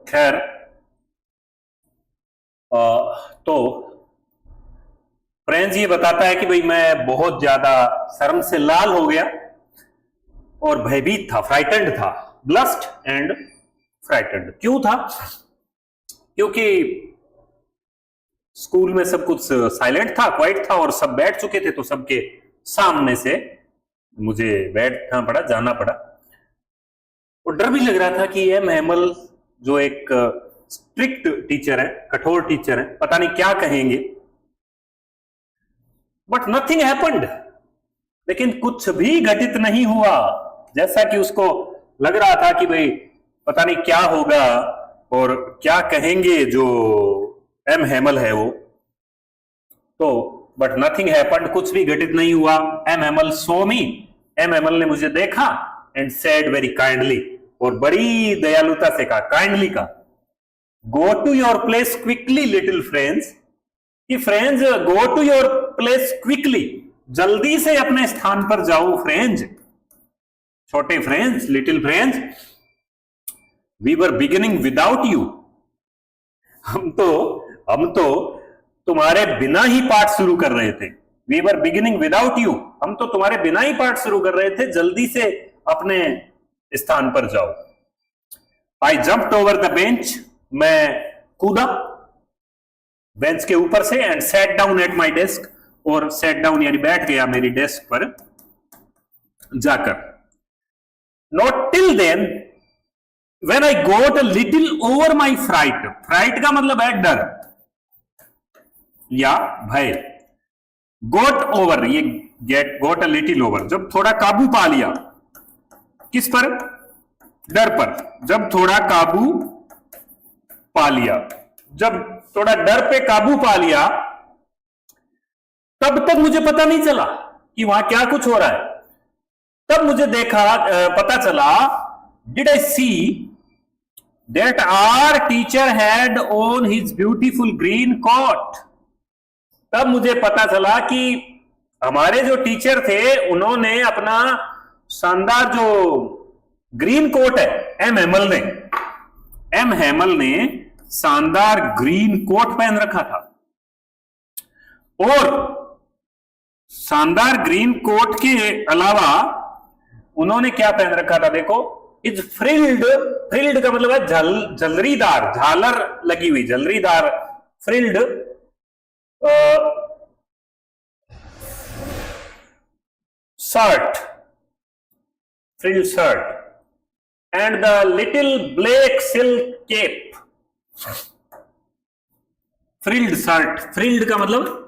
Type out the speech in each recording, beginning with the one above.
खैर, तो फ्रेंड्स ये बताता है कि भाई मैं बहुत ज्यादा शर्म से लाल हो गया और भयभीत था, फ्राइटेंड था, ब्लस्ट एंड फ्राइटेंड। क्यों था? क्योंकि स्कूल में सब कुछ साइलेंट था, क्वाइट था और सब बैठ चुके थे, तो सबके सामने से मुझे बैठना पड़ा, जाना पड़ा। और डर भी लग रहा था कि एम हेमल जो एक स्ट्रिक्ट टीचर है, कठोर टीचर है, पता नहीं क्या कहेंगे। बट नथिंग हैपेंड, लेकिन कुछ भी घटित नहीं हुआ जैसा कि उसको लग रहा था कि भाई पता नहीं क्या होगा और क्या कहेंगे जो एम हेमल है वो। तो बट नथिंग हैपेंड, कुछ भी घटित नहीं हुआ। एम हेमल सो मी, एम हेमल ने मुझे देखा एंड सेड वेरी काइंडली, और बड़ी दयालुता से कहा, काइंडली का, go to your place quickly little friends, कि friends go to your place quickly, जल्दी से अपने स्थान पर जाओ फ्रेंड्स, छोटे friends, little friends, we were beginning without you, हम तो तुम्हारे बिना ही पाठ शुरू कर रहे थे। We were beginning without you, हम तो तुम्हारे बिना ही पाठ शुरू कर रहे थे, जल्दी से अपने स्थान पर जाओ। I jumped over the bench, मैं कूदा बेंच के ऊपर से, and set down at my desk, और सेट डाउन यानी बैठ गया मेरी डेस्क पर जाकर। Not till then when I got a little over my fright, fright का मतलब है डर या भय। गोट ओवर, ये get, got a little over, जब थोड़ा काबू पा लिया, किस पर? डर पर। जब थोड़ा काबू पा लिया, जब थोड़ा डर पे काबू पा लिया, तब तक मुझे पता नहीं चला कि वहां क्या कुछ हो रहा है। तब मुझे पता चला, did I see that our teacher had on his beautiful green coat. तब मुझे पता चला कि हमारे जो टीचर थे उन्होंने अपना शानदार जो ग्रीन कोट है, एम हेमल ने शानदार ग्रीन कोट पहन रखा था। और शानदार ग्रीन कोट के अलावा उन्होंने क्या पहन रखा था? देखो, इज फ्रिल्ड, फ्रिल्ड का मतलब है झलरीदार, झालर लगी हुई, झलरीदार, frilled shirt, frilled shirt, and the little black silk cape. Frilled shirt, frilled का मतलब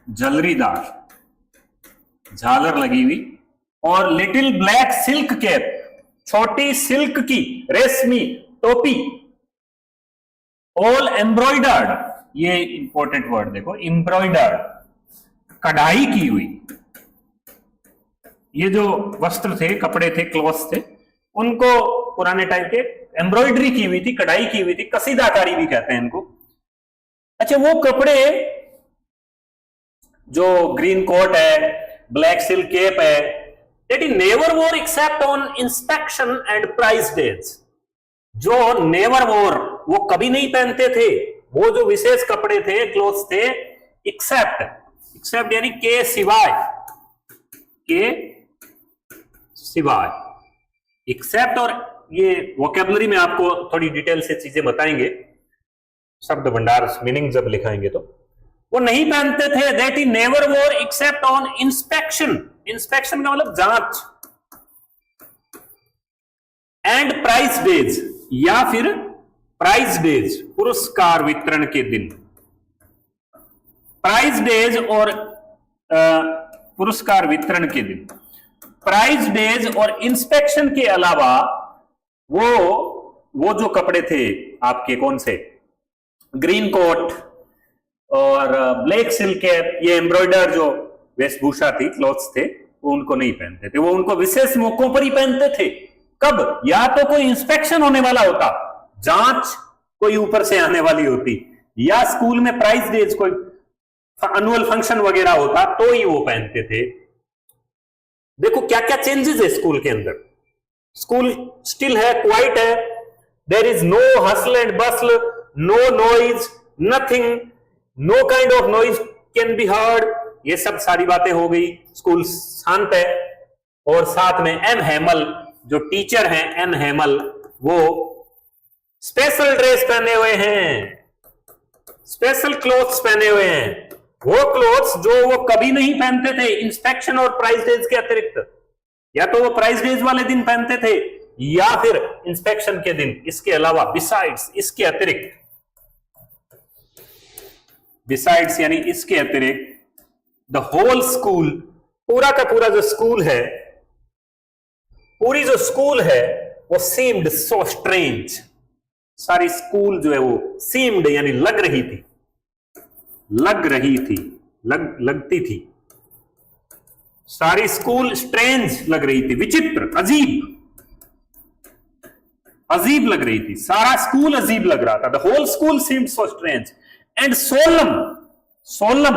झलरीदार, झालर लगी हुई, और लिटिल ब्लैक सिल्क कैप, छोटी सिल्क की रेशमी टोपी, ऑल एम्ब्रॉयडर्ड, ये इंपॉर्टेंट वर्ड देखो, एम्ब्रॉयडर्ड, कढ़ाई की हुई। ये जो वस्त्र थे, कपड़े थे, क्लॉथ्स थे, उनको पुराने टाइम के एम्ब्रॉयडरी की हुई थी, कढ़ाई की हुई थी, कसीदाकारी भी कहते हैं इनको। अच्छा, वो कपड़े जो ग्रीन कोट है, ब्लैक सिल्क केप है, दैट ही नेवर वोर except on inspection and price days. जो नेवर वोर, वो कभी नहीं पहनते थे, वो जो विशेष कपड़े थे, क्लोथ्स थे, एक्सेप्ट, एक्सेप्ट यानी के सिवाय, के सिवाय, एक्सेप्ट। और ये वोकेबलरी में आपको थोड़ी डिटेल से चीजें बताएंगे, शब्द भंडार मीनिंग जब लिखाएंगे तो। वो नहीं पहनते थे, दैट ही नेवर वोर एक्सेप्ट ऑन इंस्पेक्शन, इंस्पेक्शन का मतलब जांच, एंड प्राइस डेज, या फिर प्राइस डेज, पुरस्कार वितरण के दिन। प्राइस डेज और पुरस्कार वितरण के दिन, प्राइस डेज और इंस्पेक्शन के अलावा वो जो कपड़े थे आपके, कौन से, ग्रीन कोट और ब्लैक सिल्क कैप, ये एम्ब्रॉयडर जो वेशभूषा थी, क्लॉथ्स थे, वो उनको नहीं पहनते थे। वो उनको विशेष मौकों पर ही पहनते थे। कब? या तो कोई इंस्पेक्शन होने वाला होता, जांच कोई ऊपर से आने वाली होती, या स्कूल में प्राइस डेज, कोई एनुअल फंक्शन वगैरह होता, तो ही वो पहनते थे। देखो क्या क्या चेंजेस है स्कूल के अंदर। स्कूल स्टिल है, क्वाइट है, there is no hustle and bustle, no noise, nothing, no kind of noise can be heard. ये सब सारी बातें हो गई, स्कूल शांत है। और साथ में एम हेमल जो टीचर हैं, एम हेमल, वो स्पेशल ड्रेस पहने हुए हैं, स्पेशल क्लोथ्स पहने हुए हैं, वो क्लोथ्स जो वो कभी नहीं पहनते थे इंस्पेक्शन और प्राइस डेज के अतिरिक्त। या तो वो प्राइस डेज वाले दिन पहनते थे या फिर इंस्पेक्शन के दिन। इसके अलावा बिसाइड्स, इसके अतिरिक्त, बिसाइड्स यानी इसके अतिरिक्त, द होल स्कूल, पूरा का पूरा जो स्कूल है, पूरी जो स्कूल है वो सीम्ड सो स्ट्रेंज। सारी स्कूल जो है वो सीम्ड यानी लग रही थी, लग रही थी, लगती थी। सारी स्कूल स्ट्रेंज लग रही थी, विचित्र, अजीब, अजीब लग रही थी। सारा स्कूल अजीब लग रहा था। The whole school seemed so strange and solemn, solemn,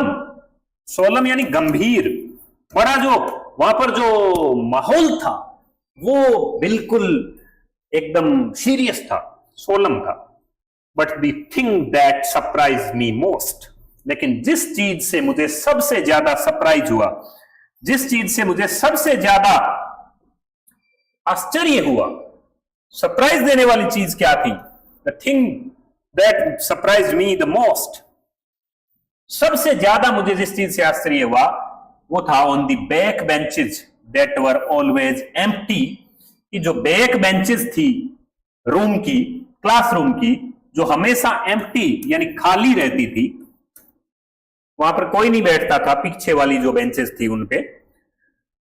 solemn यानी गंभीर। बड़ा जो वहां पर जो माहौल था वो बिल्कुल एकदम सीरियस था, सोलम था। But the thing that surprise me most, लेकिन जिस चीज से मुझे सबसे ज्यादा सरप्राइज हुआ, जिस चीज से मुझे सबसे ज्यादा आश्चर्य हुआ, सरप्राइज देने वाली चीज क्या थी? The thing that surprise me the most, सबसे ज्यादा मुझे जिस चीज से आश्चर्य हुआ वो था on the back benches that were always empty, कि जो बैक बेंचेस थी रूम की, क्लासरूम की, जो हमेशा एम्प्टी यानी खाली रहती थी, वहां पर कोई नहीं बैठता था, पीछे वाली जो बेंचेस थी उनपे,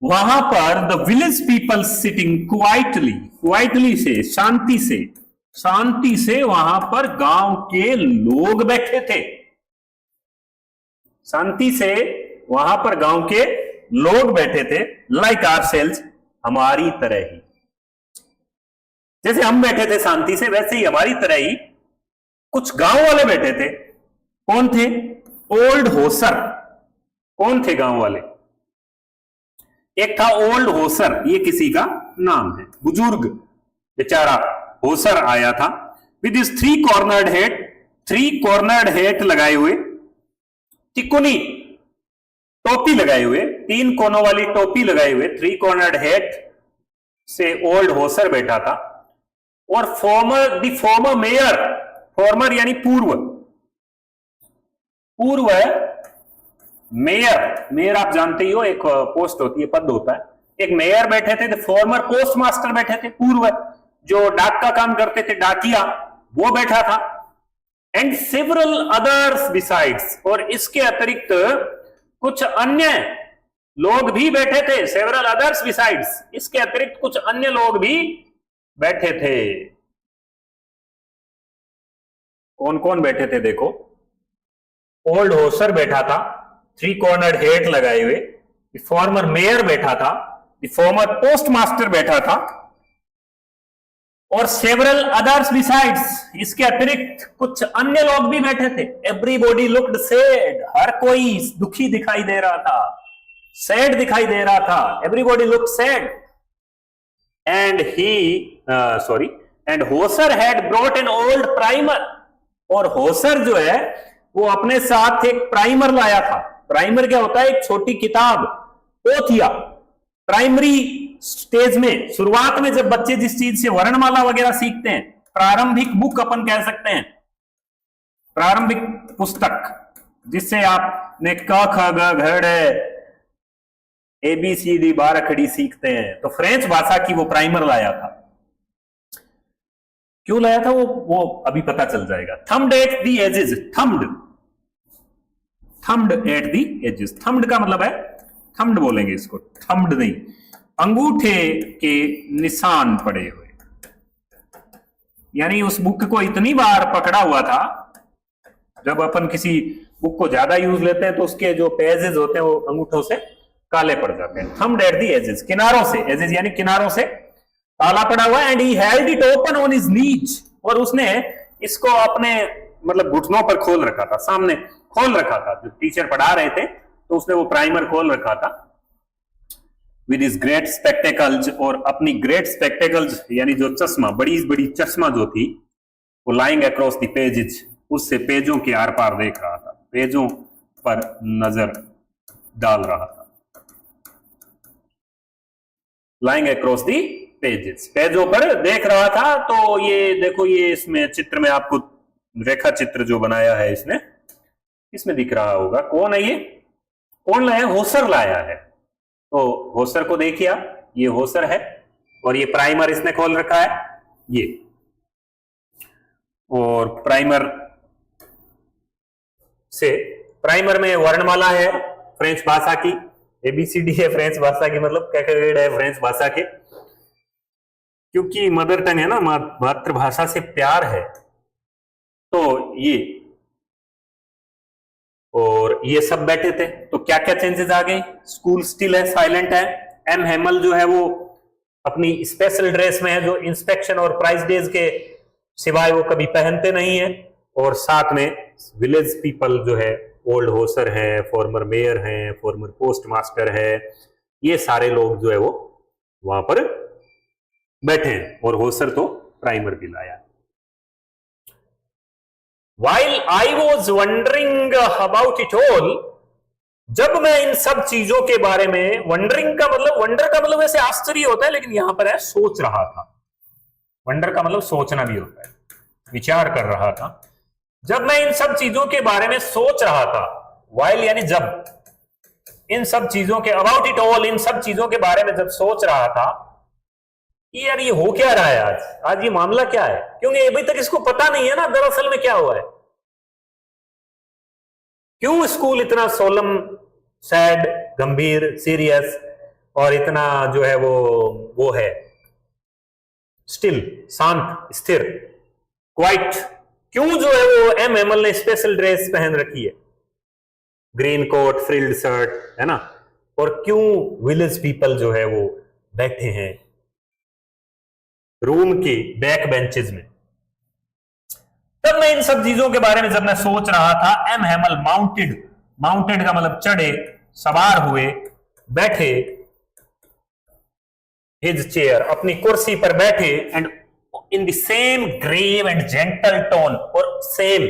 वहां पर the village people sitting quietly, quietly से, शांति से, शांति से वहां पर गांव के लोग बैठे थे, शांति से वहां पर गांव के लोग बैठे थे, लाइक आवरसेल्व्स, हमारी तरह ही। जैसे हम बैठे थे शांति से, वैसे ही हमारी तरह ही कुछ गांव वाले बैठे थे। कौन थे? ओल्ड होसर। कौन थे गांव वाले? एक था ओल्ड होसर, ये किसी का नाम है, बुजुर्ग बेचारा होसर आया था, with his 3 cornered head, 3 cornered head लगाए हुए, तिकुनी टोपी लगाए हुए, 3 कोनों वाली टोपी लगाए हुए, 3 कॉर्नर्ड हेड से ओल्ड होसर बैठा था। और फॉर्मर मेयर, फॉर्मर यानी पूर्व, पूर्व मेयर, मेयर आप जानते ही हो, एक पोस्ट होती है, पद होता है। एक मेयर बैठे थे, फॉर्मर पोस्ट मास्टर बैठे थे, पूर्व जो डाक का काम करते थे, डाकिया, वो बैठा था। एंड सेवरल अदर्स बिसाइड्स, और इसके अतिरिक्त कुछ अन्य लोग भी बैठे थे, सेवरल अदर्स बिसाइड्स, इसके अतिरिक्त कुछ अन्य लोग भी बैठे थे। कौन कौन बैठे थे देखो, ओल्ड होसर बैठा था, 3 कॉर्नर्ड हेड लगाए हुए, फॉर्मर मेयर बैठा था, फॉर्मर पोस्ट मास्टर बैठा था, और सेवरल अदर्स बिसाइड्स, इसके अतिरिक्त कुछ अन्य लोग भी बैठे थे। एवरीबॉडी लुक्ड सैड, हर कोई दुखी दिखाई दे रहा था, सैड दिखाई दे रहा था, everybody looked sad. And Hauser had brought an old primer, और होसर जो है वो अपने साथ एक प्राइमर लाया था। प्राइमर क्या होता है? एक छोटी किताब, पोथिया। प्राइमरी स्टेज में, शुरुआत में जब बच्चे जिस चीज से वर्णमाला वगैरह सीखते हैं, प्रारंभिक बुक अपन कह सकते हैं, प्रारंभिक पुस्तक, जिससे आपने क ख ग घ ABCD 12 खड़ी सीखते हैं, तो फ्रेंच भाषा की वो प्राइमर लाया था। क्यों लाया था वो अभी पता चल जाएगा। Thumped at the edges, thumped at the edges, thumped का मतलब है, थम्ड बोलेंगे इसको, थम्ड नहीं, अंगूठे के निशान पड़े हुए, यानी उस बुक को इतनी बार पकड़ा हुआ था। जब अपन किसी बुक को ज्यादा यूज लेते हैं तो उसके जो पेजेस होते हैं वो अंगूठों से काले पड़ जाते हैं। थम्ड एट द एजेस, किनारों से, एजेस यानी किनारों से काला पड़ा हुआ। And he held it open on his knees, और उसने इसको अपने मतलब घुटनों पर खोल रखा था, सामने खोल रखा था। जब टीचर पढ़ा रहे थे तो उसने वो प्राइमर खोल रखा था। विद इज ग्रेट स्पेक्टेकल्स, और अपनी ग्रेट स्पेक्टेकल्स यानी जो चश्मा, बड़ी बड़ी चश्मा जो थी, वो लाइंग अक्रॉस द पेजेस, उससे पेजों के आर पार देख रहा था, पेजों पर नजर डाल रहा था। लाइंग अक्रॉस दी पेजेस, पेजों पर देख रहा था। तो ये देखो, ये इसमें चित्र में आपको रेखा चित्र जो बनाया है इसने, इसमें दिख रहा होगा कौन है ये, कौन लाया, होसर लाया है। तो होसर को देखिए आप, ये होसर है और ये प्राइमर इसने खोल रखा है ये, और प्राइमर से, प्राइमर में वर्णमाला है फ्रेंच भाषा की, एबीसीडी है फ्रेंच भाषा की, मतलब कैटेगरी है फ्रेंच भाषा के, क्योंकि मदर टंग है ना, मातृभाषा से प्यार है। तो ये, और ये सब बैठे थे। तो क्या क्या चेंजेस आ गए, स्कूल स्टिल है, साइलेंट है। एम हेमल जो है वो अपनी स्पेशल ड्रेस में है, जो इंस्पेक्शन और प्राइस डेज के सिवाय वो कभी पहनते नहीं है। और साथ में विलेज पीपल जो है, ओल्ड होसर है, फॉर्मर मेयर है, फॉर्मर पोस्ट मास्टर है, ये सारे लोग जो है वो वहां पर बैठे हैं, और होसर तो प्राइमर भी लाया। While I was wondering about it all, जब मैं इन सब चीजों के बारे में, वंडरिंग का मतलब, वंडर का मतलब वैसे आश्चर्य होता है, लेकिन यहां पर है सोच रहा था। वंडर का मतलब सोचना भी होता है, विचार कर रहा था। जब मैं इन सब चीजों के बारे में सोच रहा था, while यानी जब, इन सब चीजों के, about it all, इन सब चीजों के बारे में जब सोच रहा था कि यार ये हो क्या रहा है आज ये मामला क्या है, क्योंकि अभी तक इसको पता नहीं है ना दरअसल में क्या हुआ है। क्यों स्कूल इतना सोलम, सैड, गंभीर, सीरियस, और इतना जो है वो है स्टिल, शांत, स्थिर, क्वाइट, क्यों जो है वो एम हेमल ने स्पेशल ड्रेस पहन रखी है, ग्रीन कोट, फ्रिल्ड शर्ट, है ना, और क्यों विलेज पीपल जो है वो बैठे हैं रूम के बैक बेंचेस में। तब मैं इन सब चीजों के बारे में जब मैं सोच रहा था, एम हेमल माउंटेड, माउंटेड का मतलब चढ़े, सवार हुए, बैठे, हिज चेयर, अपनी कुर्सी पर बैठे, and in the same grave and gentle tone, और सेम,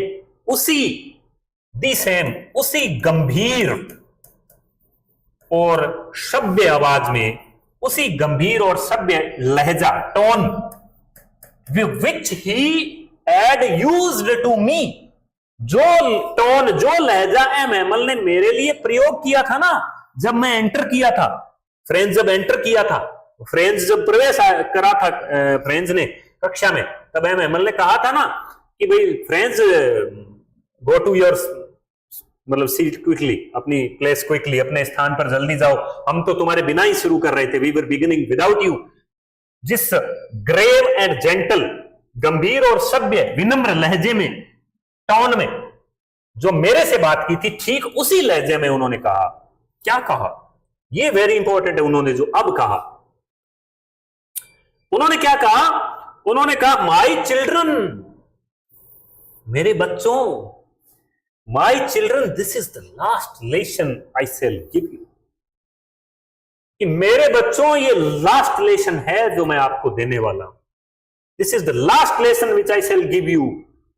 उसी गंभीर और सभ्य आवाज में, उसी गंभीर और सभ्य लहजा, tone, which he had used to me, जो टोन, जो लहजा एम हेमल ने मेरे लिए प्रयोग किया था ना, जब मैं एंटर किया था, फ्रेंड्स जब एंटर किया था, फ्रेंड्स जब प्रवेश करा था फ्रेंड्स ने कक्षा में, तब एम हेमल ने कहा था ना कि भाई फ्रेंड्स गो टू योर, मतलब सीट क्विकली, अपनी प्लेस क्विकली, अपने स्थान पर जल्दी जाओ, हम तो तुम्हारे बिना ही शुरू कर रहे थे, we were beginning without you. जिस ग्रेव एंड जेंटल, गंभीर और सभ्य, विनम्र लहजे में, टोन में जो मेरे से बात की थी, ठीक उसी लहजे में उन्होंने कहा। क्या कहा, ये वेरी इंपॉर्टेंट है, उन्होंने जो अब कहा, उन्होंने क्या कहा, उन्होंने कहा माई चिल्ड्रन, मेरे बच्चों, my children, this is the last lesson I shall give you, कि मेरे बच्चों ये लास्ट लेसन है जो मैं आपको देने वाला हूं। This is the last lesson which I shall give you,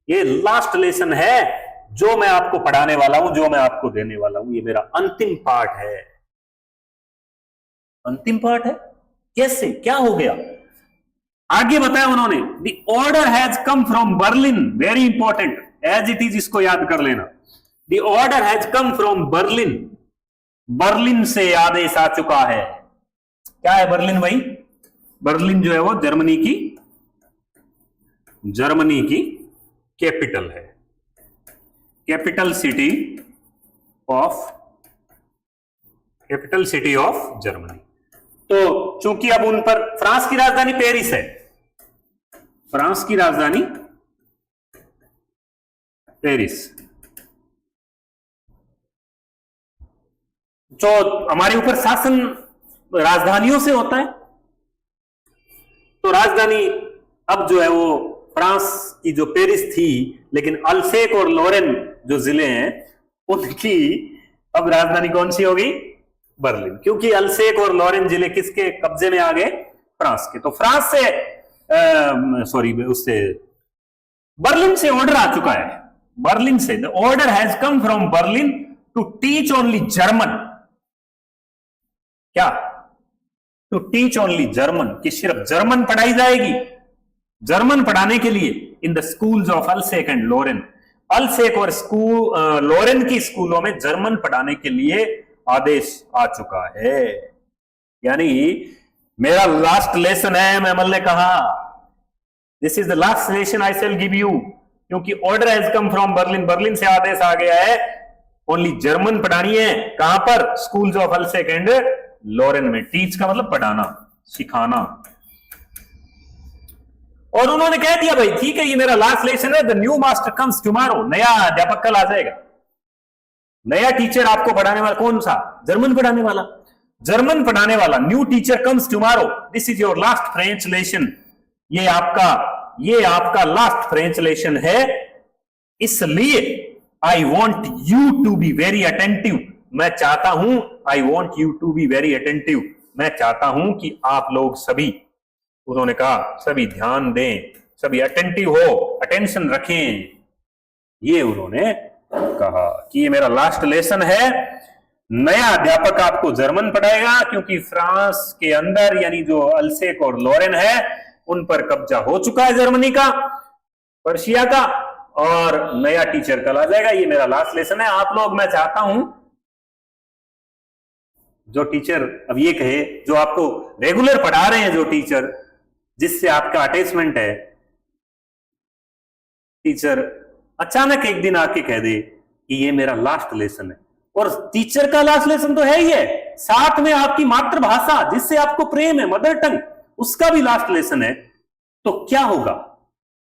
ये लास्ट लेसन है जो मैं आपको पढ़ाने वाला हूं, जो मैं आपको देने वाला हूं, ये मेरा अंतिम पाठ है। अंतिम पाठ है, कैसे, क्या हो गया, आगे बताया उन्होंने। The order has come from Berlin, very important, as it is, इसको याद कर लेना। The order has come from Berlin, Berlin से आदेश आ चुका है। क्या है बर्लिन भाई, बर्लिन जो है वो जर्मनी की कैपिटल है, कैपिटल सिटी ऑफ जर्मनी। तो चूंकि अब उन पर, फ्रांस की राजधानी पेरिस है, फ्रांस की राजधानी पेरिस, जो हमारे ऊपर शासन राजधानियों से होता है, तो राजधानी अब जो है वो फ्रांस की जो पेरिस थी, लेकिन अल्सेक और लोरेन जो जिले हैं उनकी अब राजधानी कौन सी होगी, बर्लिन, क्योंकि अल्सेक और लॉरेन जिले किसके कब्जे में आ गए? फ्रांस के। तो फ्रांस से सॉरी उससे बर्लिन से ऑर्डर आ चुका है, बर्लिन से the order has come from Berlin to teach only German. क्या? टू टीच ओनली जर्मन, कि सिर्फ जर्मन पढ़ाई जाएगी। जर्मन पढ़ाने के लिए in the schools of Alsace and Lorraine, Alsace और लोरेन की स्कूलों में जर्मन पढ़ाने के लिए आदेश आ चुका है। यानी मेरा लास्ट लेसन है, मैमल ने कहा this is the last lesson I shall give you, क्योंकि order has come from Berlin, Berlin से आदेश आ गया है, ओनली जर्मन पढ़ानी है। कहां पर? स्कूल्स ऑफ अल्सेक एंड लोरेन में। टीच का मतलब पढ़ाना, सिखाना। और उन्होंने कह दिया भाई ठीक है ये मेरा लास्ट लेसन है, the new master comes tomorrow, नया अध्यापक कल आ जाएगा, नया टीचर आपको पढ़ाने वाला। कौन सा? जर्मन पढ़ाने वाला, जर्मन पढ़ाने वाला। New teacher comes tomorrow, this is your last French lesson, ये आपका लास्ट फ्रेंच लेसन है, इसलिए I want you to be very attentive, मैं चाहता हूं, I want you to be very attentive, मैं चाहता हूं कि आप लोग सभी, उन्होंने कहा सभी ध्यान दें, सभी अटेंटिव हो, अटेंशन रखें। ये उन्होंने कहा कि ये मेरा लास्ट लेसन है, नया अध्यापक आपको जर्मन पढ़ाएगा, क्योंकि फ्रांस के अंदर यानी जो अल्सेक और लोरेन है उन पर कब्जा हो चुका है जर्मनी का, पर्शिया का, और नया टीचर कल आ जाएगा। ये मेरा लास्ट लेसन है आप लोग, मैं चाहता हूं जो टीचर अब ये कहे, जो आपको रेगुलर पढ़ा रहे हैं, जो टीचर जिससे आपका अटैचमेंट है, टीचर अचानक एक दिन आके कह दे कि ये मेरा लास्ट लेसन है, और टीचर का लास्ट लेसन तो है ही है, साथ में आपकी मातृभाषा जिससे आपको प्रेम है, मदर टंग, उसका भी लास्ट लेसन है, तो क्या होगा?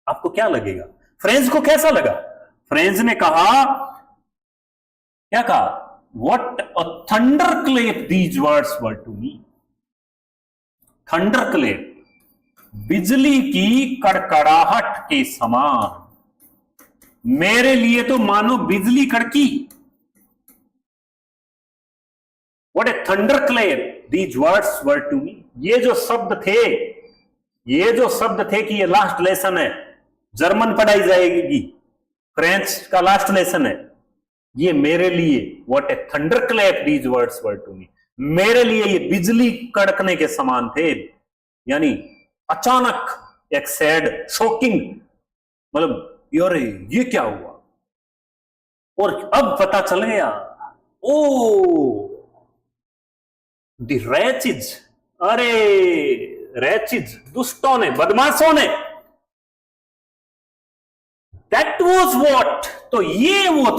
आपको क्या लगेगा? फ्रेंच को कैसा लगा? फ्रेंच ने कहा, क्या कहा? What a thunderclap these words were to me. Thunderclap, बिजली की कड़कड़ाहट के समान, मेरे लिए तो मानो बिजली कड़की। What a thunderclap these words were to me. ये जो शब्द थे कि ये लास्ट लेसन है, जर्मन पढ़ाई जाएगी, फ्रेंच का लास्ट लेसन है, ये मेरे लिए what a thunderclap these words were to me, मेरे लिए ये बिजली कड़कने के समान थे। यानी अचानक एक सैड शॉकिंग, मतलब यार ये क्या हुआ, और अब पता चल गया, ओ द रैचिज, अरे रैचिज, दुष्टों ने, बदमाशों ने, दैट वॉज वॉट, तो ये वो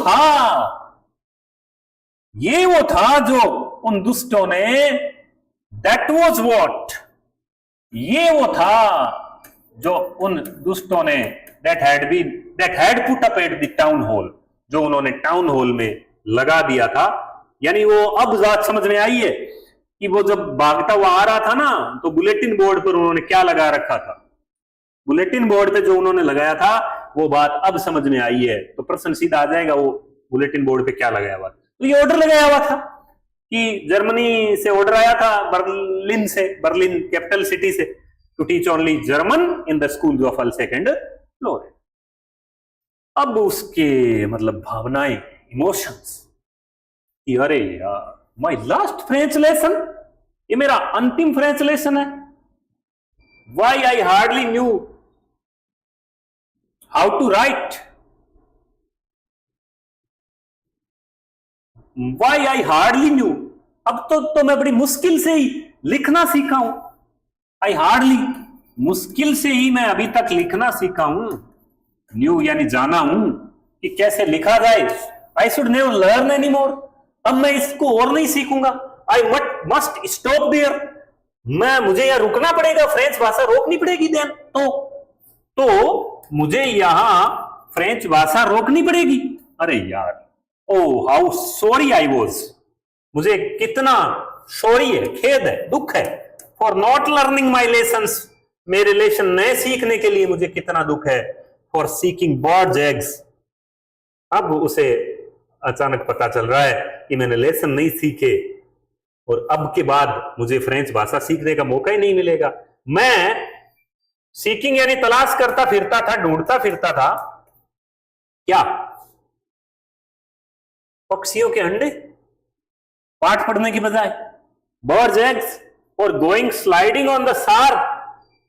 था जो उन दुष्टों ने, दैट वॉज वॉट, ये वो था जो उन दुष्टों ने, that had put up at the town hall, जो उन्होंने टाउन हॉल में लगा दिया था। यानी वो अब बात समझ में आई है कि वो जब भागता हुआ आ रहा था ना, तो बुलेटिन बोर्ड पर उन्होंने क्या लगा रखा था, बुलेटिन बोर्ड पे जो उन्होंने लगाया था वो बात अब समझ में आई है। तो प्रश्न सीधा आ जाएगा, वो बुलेटिन बोर्ड पे क्या लगाया हुआ? तो ये ऑर्डर लगाया हुआ था कि जर्मनी से ऑर्डर आया था, बर्लिन से, बर्लिन कैपिटल सिटी से, to teach only German in the school of Alsace and Lorraine. अब उसके मतलब भावनाएं, इमोशंस, कि अरे यार माय लास्ट फ्रेंच लेसन, ये मेरा अंतिम फ्रेंच लेसन है, why I hardly knew how to write, why I hardly knew, अब तो मैं बड़ी मुश्किल से ही लिखना सीखा हूं, आई हार्डली, मुश्किल से ही मैं अभी तक लिखना सीखा हूं, न्यू यानी जाना हूं कि कैसे लिखा जाए, I should never learn any more, अब मैं इसको और नहीं सीखूंगा, आई मस्ट स्टॉप देयर, मुझे यहां रुकना पड़ेगा, फ्रेंच भाषा रोकनी पड़ेगी देन, तो मुझे यहां फ्रेंच भाषा रोकनी पड़ेगी। अरे यार, ओ हाउ सॉरी आई वॉज, मुझे कितना सॉरी है, खेद है, दुख है, for not learning my lessons, मेरे लेसन नए सीखने के लिए मुझे कितना दुख है, फॉर सीकिंग बर्ड्स एग्स, अब उसे अचानक पता चल रहा है कि मैंने लेसन नहीं सीखे, और अब के बाद मुझे फ्रेंच भाषा सीखने का मौका ही नहीं मिलेगा। मैं सीकिंग यानी तलाश करता फिरता था, ढूंढता फिरता था क्या? पक्षियों के अंडे, पाठ पढ़ने की बजाय बर्ड्स एग्स, और गोइंग स्लाइडिंग ऑन द सार,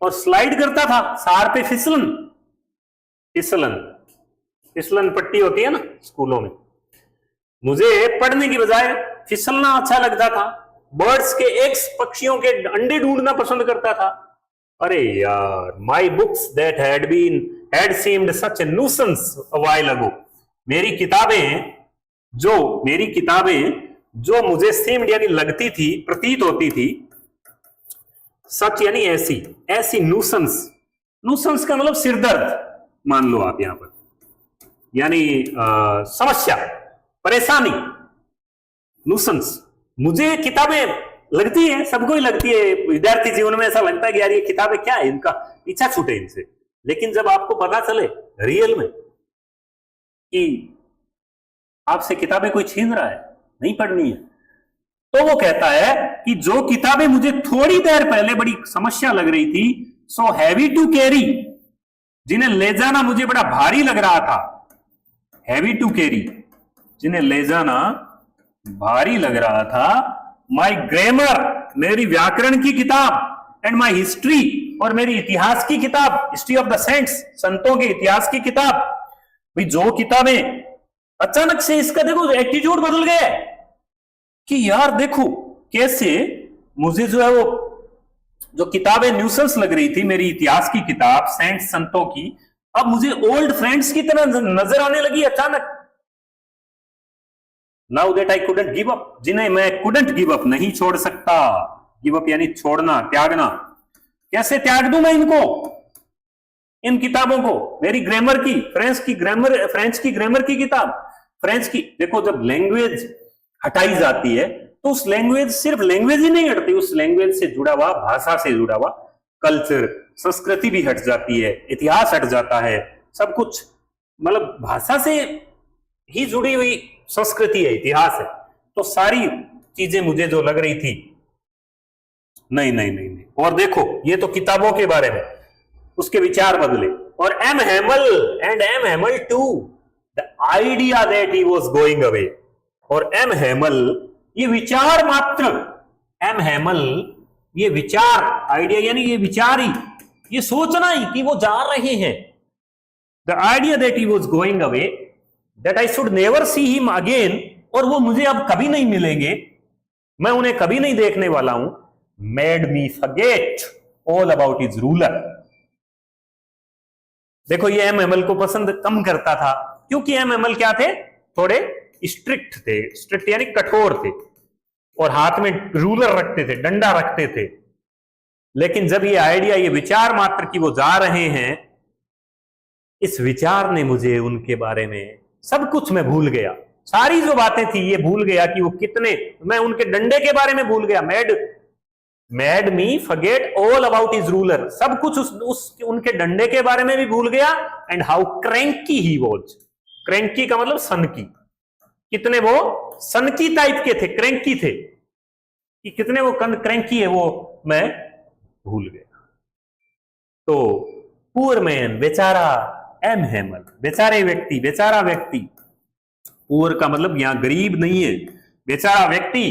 और स्लाइड करता था सार पे, फिसलन फिसलन फिसलन पट्टी होती है ना स्कूलों में, मुझे पढ़ने की बजाय फिसलना अच्छा लगता था। बर्ड्स के एग्स, पक्षियों के अंडे ढूंढना पसंद करता था। अरे यार, my books that had seemed such a nuisance a while ago, मेरी किताबें जो मुझे सीम्ड यानी लगती थी, प्रतीत होती थी, सच यानी ऐसी न्यूसेंस का मतलब सिरदर्द मान लो आप यहां पर, यानी समस्या, परेशानी, न्यूसेंस। मुझे किताबें लगती है, सबको ही लगती है, विद्यार्थी जीवन में ऐसा लगता है कि यार ये किताबें क्या है, इनका पीछा छूटे इनसे। लेकिन जब आपको पता चले रियल में कि आपसे किताबें कोई छीन रहा है, नहीं पढ़नी है, तो वो कहता है कि जो किताबें मुझे थोड़ी देर पहले बड़ी समस्या लग रही थी, सो हैवी टू कैरी, जिन्हें ले जाना मुझे बड़ा भारी लग रहा था, हैवी टू कैरी, जिन्हें ले जाना भारी लग रहा था, माई ग्रामर, मेरी व्याकरण की किताब, एंड माई हिस्ट्री, और मेरी इतिहास की किताब, हिस्ट्री ऑफ द सेंट्स, संतों के इतिहास की किताब, भाई जो किताबें, अचानक से इसका देखो एटीट्यूड बदल गया है कि यार देखो कैसे मुझे जो है वो जो किताबें न्यूसेंस लग रही थी, मेरी इतिहास की किताब, सेंट्स, संतों की, अब मुझे ओल्ड फ्रेंड्स की तरह नजर आने लगी अचानक। Now that I couldn't give up, जिन्हें मैं कुडंट गिव अप, नहीं छोड़ सकता। गिव अप यानी छोड़ना, त्यागना। कैसे त्याग दूं मैं इनको, इन किताबों को, मेरी ग्रामर की, फ्रेंच की ग्रामर की किताब, फ्रेंच की। देखो जब लैंग्वेज हटाई जाती है तो उस लैंग्वेज, सिर्फ लैंग्वेज ही नहीं हटती, उस लैंग्वेज से जुड़ा हुआ, भाषा से जुड़ा हुआ कल्चर, संस्कृति भी हट जाती है, इतिहास हट जाता है, सब कुछ, मतलब भाषा से ही जुड़ी हुई संस्कृति है, इतिहास है। तो सारी चीजें मुझे जो लग रही थी, नहीं नहीं नहीं नहीं। और देखो ये तो किताबों के बारे में, उसके विचार बदले। और M Hamel too, the idea that he was going away, और एम हैमल ये विचार मात्र, एम हैमल ये विचार, आइडिया यानी ये विचार ही, ये सोचना ही कि वो जा रहे हैं। The idea that he was going away, that I should never see him again, और वो मुझे अब कभी नहीं मिलेंगे, मैं उन्हें कभी नहीं देखने वाला हूं, made me forget all about his ruler. देखो ये एम हैमल को पसंद कम करता था, क्योंकि एम हैमल क्या थे, थोड़े स्ट्रिक्ट थे, स्ट्रिक्ट यानी कठोर थे, और हाथ में रूलर रखते थे, डंडा रखते थे। लेकिन जब ये आइडिया, ये विचार मात्र कि वो जा रहे हैं, इस विचार ने मुझे उनके बारे में सब कुछ मैं भूल गया, सारी जो बातें थी ये भूल गया कि वो कितने, मैं उनके डंडे के बारे में भूल गया, made me forget all about his ruler, सब कुछ उनके डंडे के बारे में भी भूल गया। And how cranky he was, cranky का मतलब सनकी, कितने वो सनकी टाइप के थे, क्रैंकी थे, कि कितने वो क्रैंकी है वो मैं भूल गया। तो पुअर मैन, बेचारा, एम हैमल बेचारे व्यक्ति, बेचारा व्यक्ति, पुअर का मतलब यहां गरीब नहीं है, बेचारा व्यक्ति।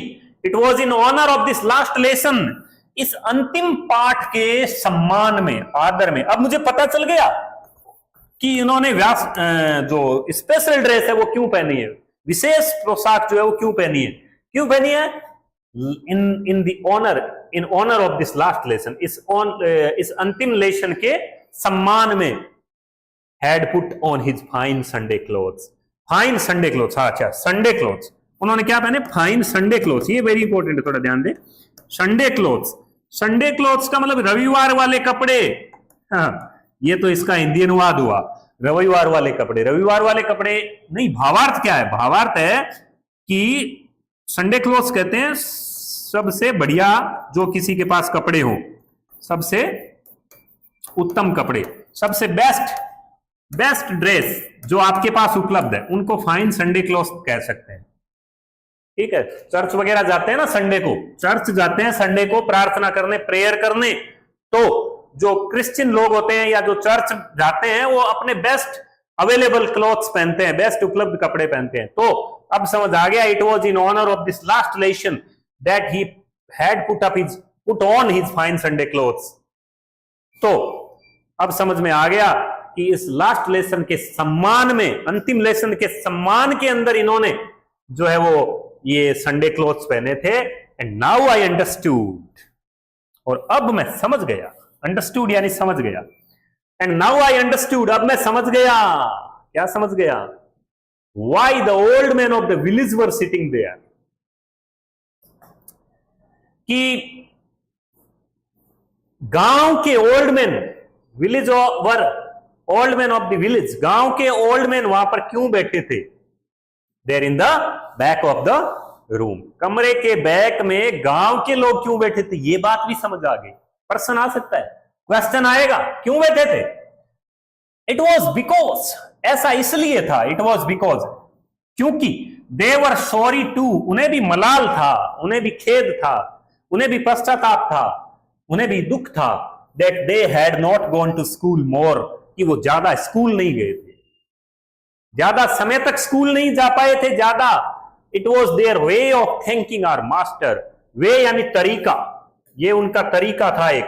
It was in honour of this last lesson, इस अंतिम पाठ के सम्मान में, आदर में। अब मुझे पता चल गया कि इन्होंने व्यास जो स्पेशल ड्रेस है वो क्यों पहनी है, विशेष पोशाक जो है वो क्यों पहनी है, in honour of this last lesson, इस अंतिम लेसन के सम्मान में, had put on his fine Sunday clothes, fine Sunday clothes, अच्छा संडे क्लोथ्स, उन्होंने क्या पहने, फाइन संडे क्लोथ्स, ये वेरी इंपॉर्टेंट है, थोड़ा ध्यान दे। संडे क्लोथ्स, संडे क्लोथ्स का मतलब रविवार वाले कपड़े, हाँ ये तो इसका हिंदी अनुवाद हुआ, रविवार वाले कपड़े। रविवार वाले कपड़े नहीं, भावार्थ क्या है, भावार्थ है कि संडे क्लोथ्स कहते हैं सबसे बढ़िया जो किसी के पास कपड़े हो, सबसे उत्तम कपड़े, सबसे बेस्ट ड्रेस जो आपके पास उपलब्ध है, उनको फाइन संडे क्लोथ्स कह सकते हैं। ठीक है, चर्च वगैरह जाते हैं ना संडे को, चर्च जाते हैं संडे को प्रार्थना करने, प्रेयर करने, तो जो क्रिश्चियन लोग होते हैं या जो चर्च जाते हैं वो अपने बेस्ट अवेलेबल क्लॉथ्स पहनते हैं, बेस्ट उपलब्ध कपड़े पहनते हैं। तो अब समझ आ गया, it was in honour of this last lesson that he had put on his fine Sunday clothes. तो अब समझ में आ गया कि इस लास्ट लेसन के सम्मान में, अंतिम लेसन के सम्मान के अंदर इन्होंने जो है वो ये संडे क्लॉथ्स पहने थे। एंड नाउ आई अंडरस्टूड, और अब मैं समझ गया, अंडरस्टूड यानी समझ गया, एंड नाउ आई अंडरस्टूड, अब मैं समझ गया, क्या समझ गया, why the old man of the village were sitting there, कि गांव के old man, village were old man of the village, गांव के ओल्ड मैन वहां पर क्यों बैठे थे, there in the back of the room, कमरे के बैक में गांव के लोग क्यों बैठे थे, ये बात भी समझ आ गई। प्रश्न आ सकता है, क्वेश्चन आएगा, क्यों बैठे थे, इट वॉज बिकॉज, ऐसा इसलिए था, इट वॉज बिकॉज, क्योंकि दे वर सॉरी टू, उन्हें भी मलाल था, उन्हें भी खेद था, उन्हें भी पश्चाताप था, उन्हें भी दुख था, that they had not gone to school more, कि वो ज्यादा स्कूल नहीं गए थे, ज्यादा समय तक स्कूल नहीं जा पाए थे ज्यादा। It was their way of thanking our master, way यानी तरीका, ये उनका तरीका था एक,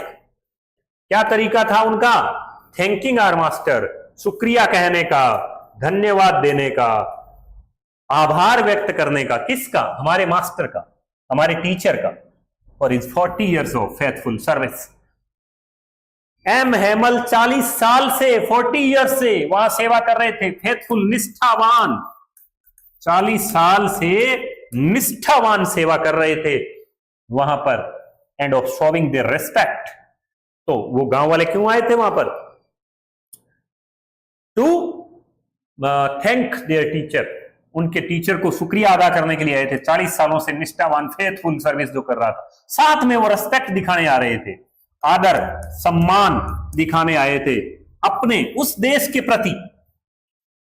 क्या तरीका था उनका, थैंकिंग आवर मास्टर, शुक्रिया कहने का, धन्यवाद देने का, आभार व्यक्त करने का, किसका, हमारे मास्टर का, हमारे टीचर का, for his 40 years of faithful service. M Hamel 40 साल से, 40 years से वहां सेवा कर रहे थे, फेथफुल निष्ठावान, 40 साल से निष्ठावान सेवा कर रहे थे वहां पर, and of showing their respect. तो वो गांव वाले क्यों आए थे वहां पर, टू थैंक देयर टीचर, उनके टीचर को शुक्रिया अदा करने के लिए आए थे। 40 सालों से निष्ठावान फेथफुल सर्विस जो कर रहा था, साथ में वो रेस्पेक्ट दिखाने आ रहे थे, आदर सम्मान दिखाने आए थे अपने उस देश के प्रति,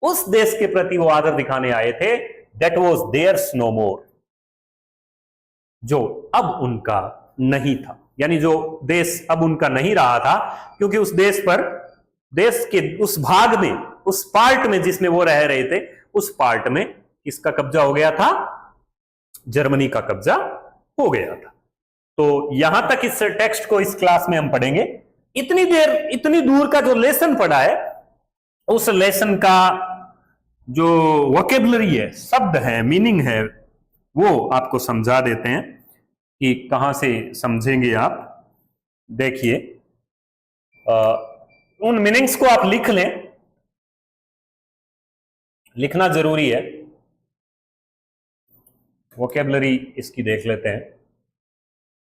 उस देश के प्रति वो आदर दिखाने आए थे, दैट वॉज देयर्स नो मोर, जो अब उनका नहीं था, यानी जो देश अब उनका नहीं रहा था, क्योंकि उस देश पर, देश के उस भाग में, उस पार्ट में जिसमें वो रह रहे थे, उस पार्ट में किसका कब्जा हो गया था, जर्मनी का कब्जा हो गया था। तो यहां तक इस टेक्स्ट को इस क्लास में हम पढ़ेंगे। इतनी देर, इतनी दूर का जो लेसन पढ़ा है, उस लेसन का जो वोकेबलरी है, शब्द है, मीनिंग है, वो आपको समझा देते हैं कि कहां से समझेंगे आप। देखिए, उन मीनिंग्स को आप लिख लें, लिखना जरूरी है। वोकेबलरी इसकी देख लेते हैं,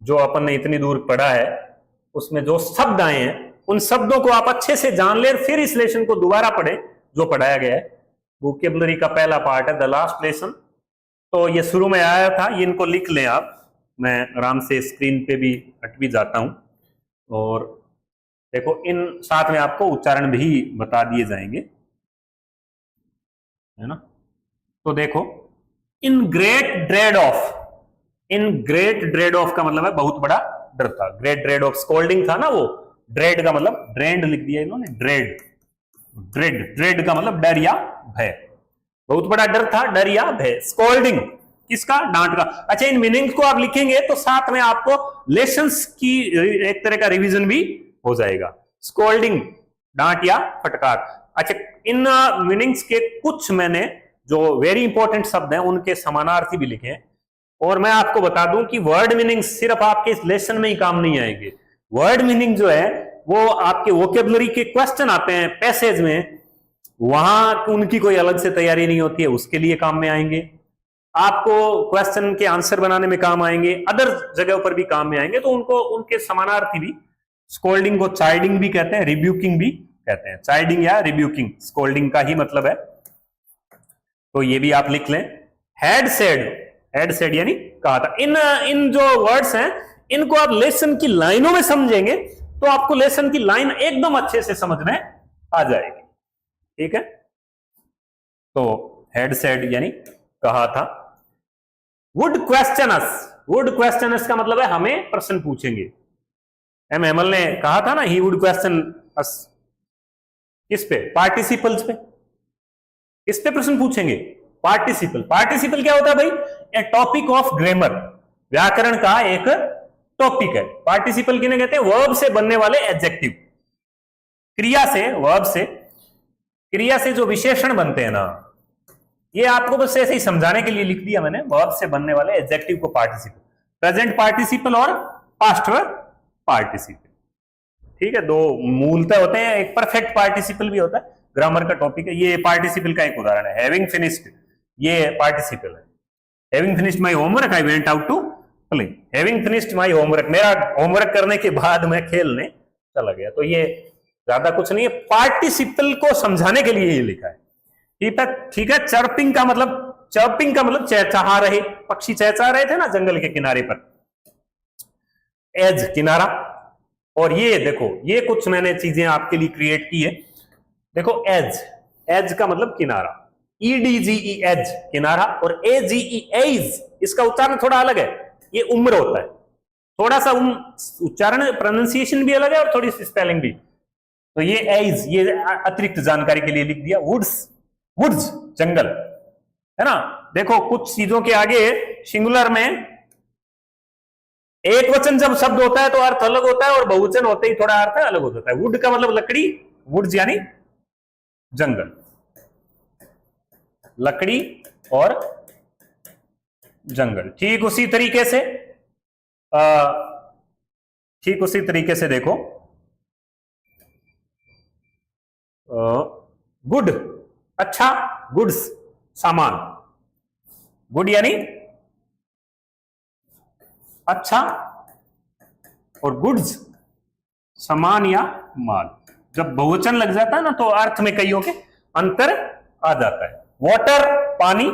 जो अपन ने इतनी दूर पढ़ा है उसमें जो शब्द आए हैं, उन शब्दों को आप अच्छे से जान लें, फिर इस लेसन को दोबारा पढ़ें जो पढ़ाया गया है। वोकेबलरी का पहला पार्ट है द लास्ट लेसन, तो ये शुरू में आया था, ये इनको लिख लें आप। मैं आराम से स्क्रीन पे भी हट भी जाता हूं, और देखो इन साथ में आपको उच्चारण भी बता दिए जाएंगे, है ना। तो देखो, in great dread of, in great dread of का मतलब है बहुत बड़ा डर था। ग्रेट ड्रेड ऑफ स्कोल्डिंग था ना, वो ड्रेड का मतलब ड्रेंड लिख दिया इन्होंने, ड्रेड, ड्रेड, ड्रेड का मतलब डर या भय, बहुत बड़ा डर था, डर या भय। स्कोल्डिंग किसका, डांट का। अच्छा, इन मीनिंग्स को आप लिखेंगे तो साथ में आपको लेसन्स की एक तरह का रिवीजन भी हो जाएगा। स्कोल्डिंग, डांट या फटकार। अच्छा, इन मीनिंग्स के कुछ मैंने जो वेरी इंपॉर्टेंट शब्द हैं उनके समानार्थी भी लिखे हैं, और मैं आपको बता दूं कि वर्ड मीनिंग सिर्फ आपके इस लेसन में ही काम नहीं आएंगे। वर्ड मीनिंग जो है वो आपके वोकेबलरी के क्वेश्चन आते हैं पैसेज में, वहां उनकी कोई अलग से तैयारी नहीं होती है, उसके लिए काम में आएंगे। आपको क्वेश्चन के आंसर बनाने में काम आएंगे, अदर जगहों पर भी काम में आएंगे, तो उनको उनके समानार्थी भी। स्कोल्डिंग को चाइडिंग भी कहते हैं, रिब्यूकिंग भी कहते हैं। चाइडिंग या रिब्यूकिंग स्कोल्डिंग का ही मतलब है, तो ये भी आप लिख लें। हैड सेड, हैड सेड यानी कहा था। इन जो वर्ड्स हैं इनको आप लेसन की लाइनों में समझेंगे तो आपको लेसन की लाइन एकदम अच्छे से समझ में आ जाएगी, ठीक है। तो हैड सेड यानी कहा था, would question us, would question अस का मतलब है हमें प्रश्न पूछेंगे। एम एमएल ने कहा था ना, ही वुड क्वेश्चन अस, किस पे? पार्टिसिपल्स पे। किस पे प्रश्न पूछेंगे? पार्टिसिपल। पार्टिसिपल क्या होता है भाई? ए टॉपिक ऑफ ग्रामर, व्याकरण का एक टॉपिक है। पार्टिसिपल किन्हें कहते हैं? वर्ब से बनने वाले एडजेक्टिव, क्रिया से, वर्ब से, क्रिया से जो विशेषण बनते हैं ना, ये आपको बस ऐसे ही समझाने के लिए लिख दिया मैंने, वर्ब से बनने वाले एडजेक्टिव को पार्टिसिपल, प्रेजेंट पार्टिसिपल और पास्ट पार्टिसिपल। ठीक है, दो मूलतः होते हैं, एक परफेक्ट पार्टिसिपल भी होता है, ग्रामर का टॉपिक है। ये पार्टिसिपल का एक उदाहरण है, हैविंग फिनिश्ड, ये पार्टिसिपल है। Having finished my homework I went out to play. Having finished my homework, मेरा होमवर्क करने के बाद मैं खेलने चला गया। तो ये ज्यादा कुछ नहीं है, पार्टिसिपल को समझाने के लिए ये लिखा है। ठीक है। चर्पिंग का मतलब, चर्पिंग का मतलब चहचहा रहे, पक्षी चहचहा रहे थे ना जंगल के किनारे पर, एज, किनारा। और ये देखो, ये कुछ मैंने चीजें आपके लिए क्रिएट की है। देखो एज, एज का मतलब किनारा, EDGE एज किनारा, और AGE एज, इसका उच्चारण थोड़ा अलग है, ये उम्र होता है। थोड़ा सा उच्चारण, प्रोनाउंसिएशन भी अलग है और थोड़ी सी स्पेलिंग भी। तो ये एज, ये अतिरिक्त जानकारी के लिए लिख दिया। वुड्स, वुड्स जंगल, है ना। देखो कुछ चीजों के आगे सिंगुलर में एक वचन जब शब्द होता है तो अर्थ अलग होता है, और बहुवचन होते ही थोड़ा अर्थ अलग हो जाता है। वुड का मतलब लकड़ी, वुड्स यानी जंगल, लकड़ी और जंगल। ठीक उसी तरीके से देखो, गुड, अच्छा, गुड्स सामान, गुड यानी अच्छा, और गुड्स सामान या माल। जब बहुवचन लग जाता है ना तो अर्थ में कईयों के अंतर आ जाता है। वाटर पानी,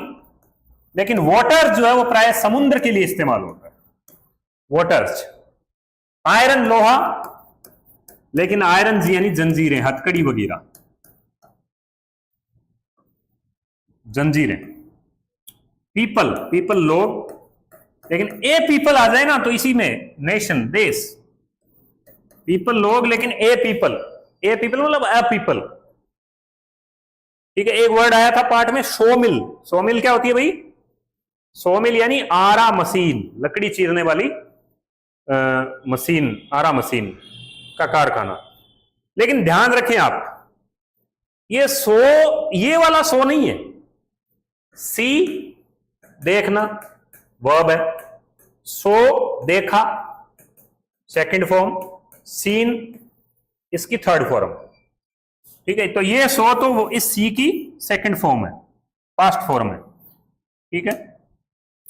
लेकिन वाटर जो है वो प्राय समुद्र के लिए इस्तेमाल होता है, वाटर्स। आयरन लोहा, लेकिन आयरन यानी जंजीरें, हथकड़ी वगैरह, जंजीरें। पीपल, पीपल लोग, लेकिन ए पीपल आ जाए ना तो इसी में नेशन, देश। पीपल लोग, लेकिन ए पीपल, ए पीपल मतलब अ पीपल। ठीक है, एक वर्ड आया था पार्ट में, सोमिल। सोमिल क्या होती है भाई? सोमिल यानी आरा मशीन, लकड़ी चीरने वाली मशीन, आरा मशीन का कारखाना। लेकिन ध्यान रखें आप, ये सो, ये वाला सो नहीं है। सी देखना वर्ब है, सो देखा सेकंड फॉर्म, सीन इसकी थर्ड फॉर्म। ठीक है, तो ये सो तो वो इस सी की सेकंड फॉर्म है, पास्ट फॉर्म है। ठीक है,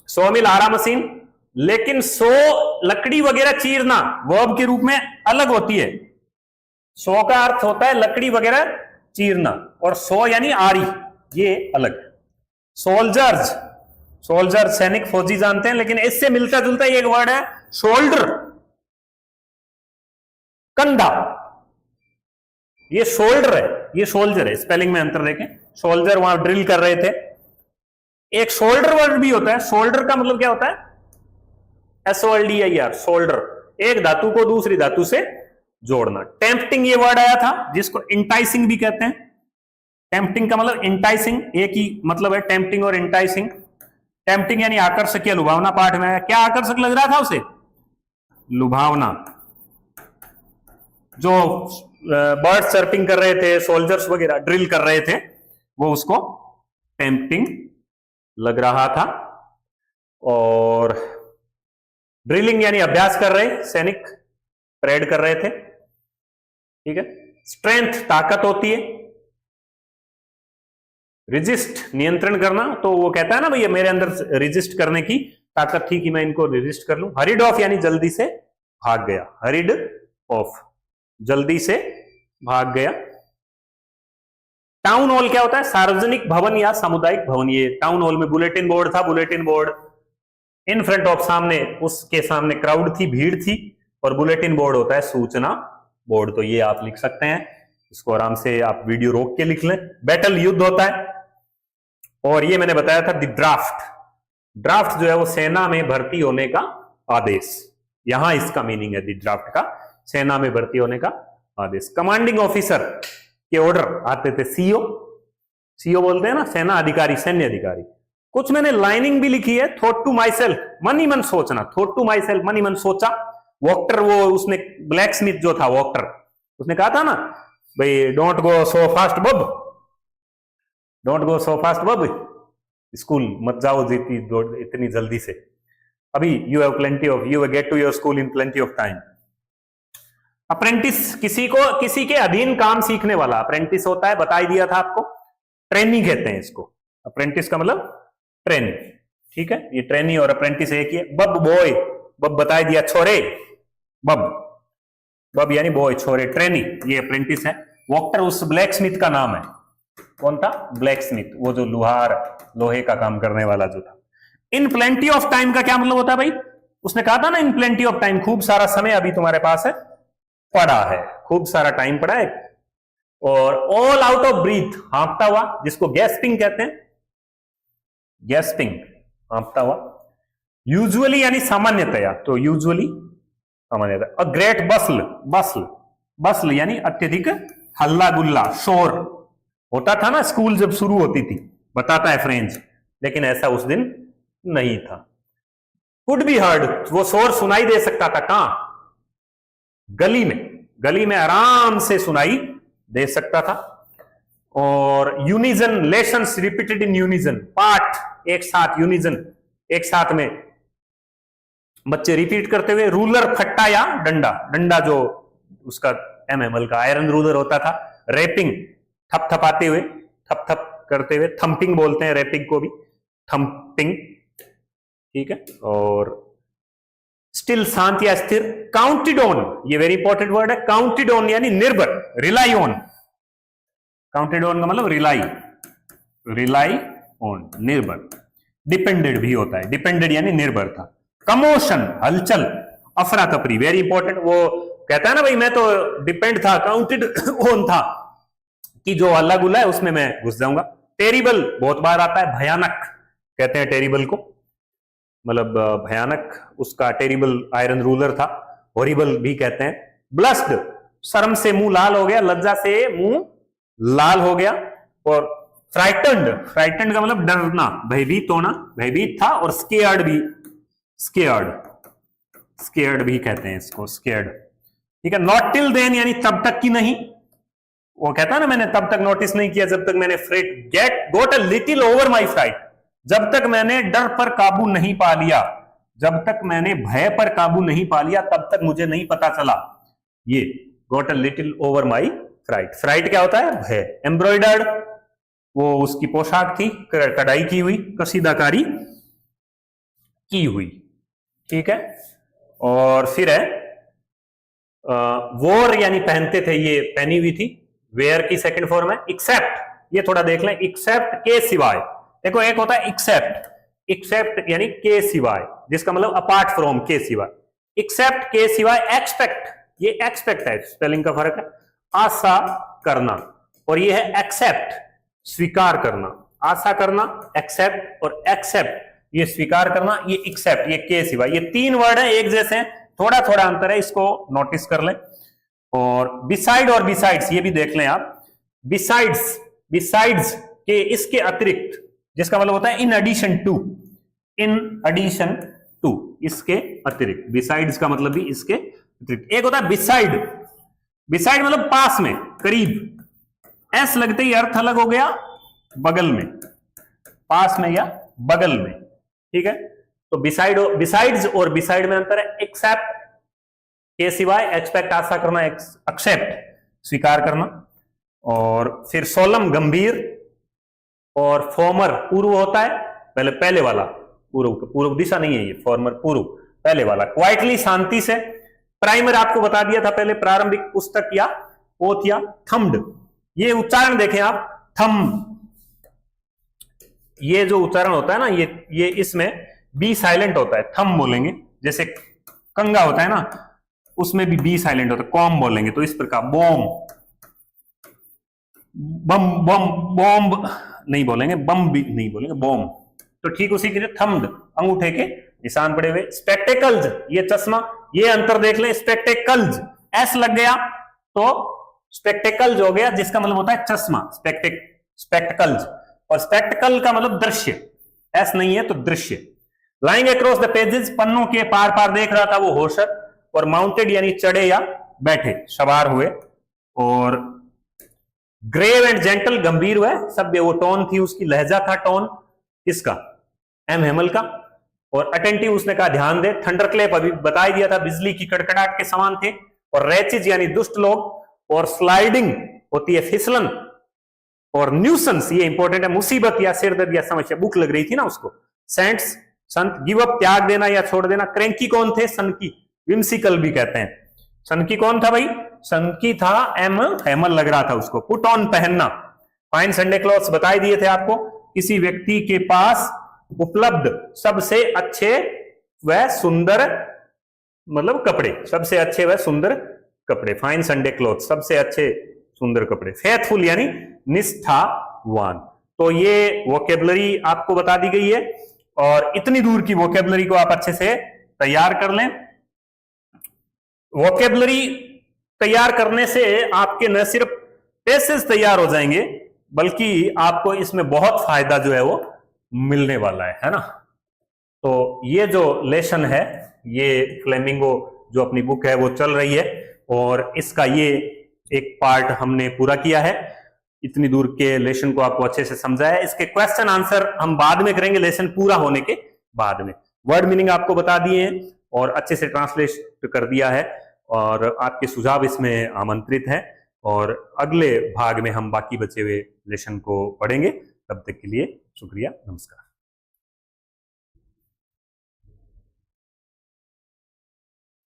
सो मिल आरा मशीन, लेकिन सो लकड़ी वगैरह चीरना वर्ब के रूप में अलग होती है। सो का अर्थ होता है लकड़ी वगैरह चीरना, और सो यानी आरी, ये अलग। सोल्जर्स, सोल्जर सैनिक, फौजी जानते हैं, लेकिन इससे मिलता जुलता एक वर्ड है शोल्डर, कंधा। ये शोल्डर है, ये सोल्जर है। स्पेलिंग में अंतर देखें, सोल्जर वहां ड्रिल कर रहे थे। एक शोल्डर वर्ड भी होता है। शोल्डर का मतलब क्या होता है? SOLDER, शोल्डर, एक धातु को दूसरी धातु से जोड़ना। टेम्पटिंग ये वर्ड आया था, जिसको इंटाइसिंग भी कहते हैं। टेम्पटिंग का मतलब इंटाइसिंग, एक ही मतलब है टेम्पटिंग और इंटाइसिंग। टेम्पटिंग यानी आकर्षक या लुभावना। पाठ में क्या आकर्षक लग रहा था उसे? लुभावना। जो बर्ड सर्पिंग कर रहे थे, सोल्जर्स वगैरह ड्रिल कर रहे थे, वो उसको टेम्पटिंग लग रहा था। और ड्रिलिंग यानी अभ्यास कर रहे, सैनिक परेड कर रहे थे। ठीक है, स्ट्रेंथ ताकत होती है। रिजिस्ट नियंत्रण करना, तो वो कहता है ना भैया मेरे अंदर रिजिस्ट करने की ताकत थी कि मैं इनको रिजिस्ट कर लूं। हरिड ऑफ यानी जल्दी से भाग गया, हरिड ऑफ, जल्दी से भाग गया। टाउन हॉल क्या होता है? सार्वजनिक भवन या सामुदायिक भवन। ये टाउन हॉल में बुलेटिन बोर्ड था, bulletin board in front of, सामने, उसके सामने क्राउड थी, भीड़ थी, और बुलेटिन बोर्ड होता है सूचना बोर्ड। तो ये आप लिख सकते हैं, इसको आराम से आप वीडियो रोक के लिख लें। बैटल युद्ध होता है। और ये मैंने बताया था द ड्राफ्ट, ड्राफ्ट जो है वो सेना में भर्ती होने का आदेश, यहां इसका मीनिंग है ड्राफ्ट का, सेना में भर्ती होने का आदेश। कमांडिंग ऑफिसर के ऑर्डर आते थे सीओ, सीओ बोलते हैं ना सेना अधिकारी, सैन्य अधिकारी। कुछ मैंने लाइनिंग भी लिखी है, थॉट टू माई सेल्फ, मन ही मन सोचना, थॉट टू माई सेल्फ, मन ही मन सोचा। वॉक्टर, वो उसने ब्लैक स्मिथ जो था वॉक्टर, उसने कहा था ना भाई don't go so fast bub, don't go so fast bub, school मत जाओ इतनी जल्दी से, अभी you have plenty of, you will get to your school in plenty of time. Apprentice, किसी के अधीन काम सीखने वाला अप्रेंटिस होता है, बता ही दिया था आपको। ट्रेनी कहते हैं इसको, अप्रेंटिस का मतलब ट्रेनी, ठीक है। ये ट्रेनी और अप्रेंटिस एक ही है। बब बॉय, बब बता दिया छोरे, बब, बब यानी बॉय, छोरे, ट्रेनी ये अप्रेंटिस है। वॉक्टर उस ब्लैक स्मिथ का नाम है। कौन था? ब्लैक स्मिथ, वो जो लुहार, लोहे का काम करने वाला जो था। इन प्लेंटी ऑफ टाइम का क्या मतलब होता है भाई? उसने कहा था ना इन प्लेंटी ऑफ टाइम, खूब सारा समय अभी तुम्हारे पास है, पड़ा है, खूब सारा टाइम पड़ा है। और ऑल आउट ऑफ ब्रीथ, हाँफता हुआ, जिसको गैस्पिंग कहते हैं, गैस्पिंग, हाँफता हुआ। यूजुअली यानी सामान्यतया, तो यूजुअली सामान्यतः। अ ग्रेट बसल, बसल, बसल यानी अत्यधिक हल्ला गुल्ला, शोर होता था ना स्कूल जब शुरू होती थी, बताता है फ्रेंच, लेकिन ऐसा उस दिन नहीं था। कुड बी हर्ड, वो शोर सुनाई दे सकता था, कहां? गली में, गली में आराम से सुनाई दे सकता था। और unison, lessons repeated in unison, पाठ एक साथ, यूनिजन एक साथ में बच्चे रिपीट करते हुए। रूलर, फट्टा या डंडा, डंडा जो उसका एमएमएल का आयरन रूलर होता था। रैपिंग, थपथपाते हुए, थप थप करते हुए, थंपिंग बोलते हैं रैपिंग को भी, थंपिंग, ठीक है। और स्टिल, शांत या स्थिर। काउंटेड ऑन, ये वेरी इंपॉर्टेंट वर्ड है, काउंटेड ऑन यानी निर्भर, रिलाई ऑन, काउंटेड ऑन का मतलब रिलाई, रिलाई ऑन, निर्भर। डिपेंडेड भी होता है, डिपेंडेड यानी निर्भर था। कमोशन, हलचल, अफरा तफरी, वेरी इंपॉर्टेंट। वो कहता है ना भाई मैं तो डिपेंड था, काउंटेड ऑन था कि जो हल्ला गुल्ला है उसमें मैं घुस जाऊंगा। टेरिबल बहुत बार आता है, भयानक कहते हैं टेरिबल को, मतलब भयानक, उसका टेरिबल आयरन रूलर था। हॉरिबल भी कहते हैं। ब्लस्ड, शर्म से मुंह लाल हो गया, लज्जा से मुंह लाल हो गया। और फ्राइटन्ड, फ्राइटन्ड का मतलब डरना, भयभीत होना, भयभीत था। और स्केयर्ड भी, स्केयर्ड, स्केयर्ड भी कहते हैं इसको, स्केयर्ड, ठीक है। नॉट टिल देन यानी तब तक की नहीं, वो कहता है ना मैंने तब तक नोटिस नहीं किया जब तक मैंने fret get got a little over my fright, जब तक मैंने डर पर काबू नहीं पा लिया, जब तक मैंने भय पर काबू नहीं पा लिया तब तक मुझे नहीं पता चला। ये got a little over my fright, fright क्या होता है? भय। एम्ब्रॉयडर्ड, वो उसकी पोशाक थी, कढ़ाई की हुई, कसीदाकारी की हुई, ठीक है। और फिर है वोर यानी पहनते थे, ये पहनी हुई थी, वेयर की सेकंड फॉर्म है। एक्सेप्ट, ये थोड़ा देख लें, एक्सेप्ट के सिवाय। देखो एक होता है एक्सेप्ट, एक्सेप्ट यानी के सिवाय, जिसका मतलब अपार्ट फ्रॉम, के सिवाय। एक्सेप्ट के सिवाय। एक्सपेक्ट, ये एक्सपेक्ट है, स्पेलिंग का फर्क है। आशा करना, और ये है एक्सेप्ट, स्वीकार करना। आशा करना एक्सेप्ट, और एक्सेप्ट ये स्वीकार करना, ये एक्सेप्ट, ये के सिवाय। ये तीन वर्ड है एक जैसे, थोड़ा थोड़ा अंतर है, इसको नोटिस कर लें। और बिसाइड और बिसाइड्स, ये भी देख लें आप। बिसाइड्स, बिसाइड्स के इसके अतिरिक्त, जिसका मतलब होता है in addition to, in addition to, इसके अतिरिक्त। बिसाइड्स का मतलब भी इसके अतिरिक्त। एक होता है बिसाइड, बिसाइड मतलब पास में, करीब। एस लगते ही अर्थ अलग हो गया, बगल में, पास में या बगल में, ठीक है। तो बिसाइड, बिसाइड्स और बिसाइड में अंतर है। एक्सेप्ट के सिवाय, एक्सपेक्ट आशा करना, एक्सेप्ट स्वीकार करना। और फिर सोलम गंभीर, और फॉर्मर पूर्व होता है, पहले पहले वाला, पूर्व, पूर्व दिशा नहीं है ये, फॉर्मर पूर्व, पहले वाला। क्वाइटली शांति से। प्राइमर आपको बता दिया था पहले, प्रारंभिक पुस्तक या पोथ या थम्ड। ये उच्चारण देखें आप, थम, ये जो उच्चारण होता है ना, ये इसमें बी साइलेंट होता है, थम बोलेंगे। जैसे कंगा होता है ना, उसमें भी बी साइलेंट होता है, कॉम बोलेंगे। तो इस प्रकार बॉम, बम, बम, बॉम्ब नहीं बोलेंगे, बम भी नहीं बोलेंगे, बॉम्ब। तो ठीक उसी के लिए थम्ड, अंगूठे के निशान पड़े हुए। स्पेक्टेकल्स, ये चश्मा, ये अंतर देख लें, स्पेक्टेकल्स एस लग गया तो स्पेक्टेकल्स हो गया, जिसका मतलब होता है चश्मा, स्पेक्टेकल्स। और स्पेक्टेकल का मतलब दृश्य, एस नहीं है तो दृश्य। लाइंग अक्रॉस द पेजेस, पन्नों के पार पार देख रहा था वो होशर। और माउंटेड यानी चढ़े या बैठे, सवार हुए। और ग्रेव एंड जेंटल, गंभीर हुआ, सभ्य, वो टोन थी उसकी, लहजा था टोन किसका, एम हेमल का। और अटेंटिव, उसने कहा ध्यान दे। थंडरक्लैप अभी बता ही दिया था, बिजली की कड़कड़ाहट के समान थे। और रैचिज यानी दुष्ट लोग। और स्लाइडिंग होती है फिसलन। और न्यूसेंस, ये इंपॉर्टेंट है, मुसीबत या सिरदर्द या समस्या, भूख लग रही थी ना उसको। सेंट्स, संत। गिव अप, त्याग देना या छोड़ देना। क्रैंकी कौन थे, सनकी, विम्सिकल भी कहते हैं। सनकी कौन था भाई, सनकी था एम हेमल, लग रहा था उसको। पुट ऑन, पहनना। फाइन संडे क्लॉथ्स बता ही दिए थे आपको, किसी व्यक्ति के पास उपलब्ध सबसे अच्छे व सुंदर, मतलब कपड़े, सबसे अच्छे व सुंदर कपड़े। फाइन संडे क्लॉथ, सबसे अच्छे सुंदर कपड़े। फेथफुल यानी निष्ठावान। तो ये वोकेबलरी आपको बता दी गई है, और इतनी दूर की वोकेबलरी को आप अच्छे से तैयार कर लें। वोकेबलरी तैयार करने से आपके न सिर्फ पैसेज तैयार हो जाएंगे, बल्कि आपको इसमें बहुत फायदा जो है वो मिलने वाला है ना। तो ये जो लेसन है, ये फ्लेमिंगो जो अपनी बुक है वो चल रही है, और इसका ये एक पार्ट हमने पूरा किया है। इतनी दूर के लेसन को आपको अच्छे से समझा है। इसके क्वेश्चन आंसर हम बाद में करेंगे, लेसन पूरा होने के बाद में। वर्ड मीनिंग आपको बता दिए हैं और अच्छे से ट्रांसलेट कर दिया है, और आपके सुझाव इसमें आमंत्रित हैं। और अगले भाग में हम बाकी बचे हुए लेसन को पढ़ेंगे। तब तक के लिए शुक्रिया, नमस्कार।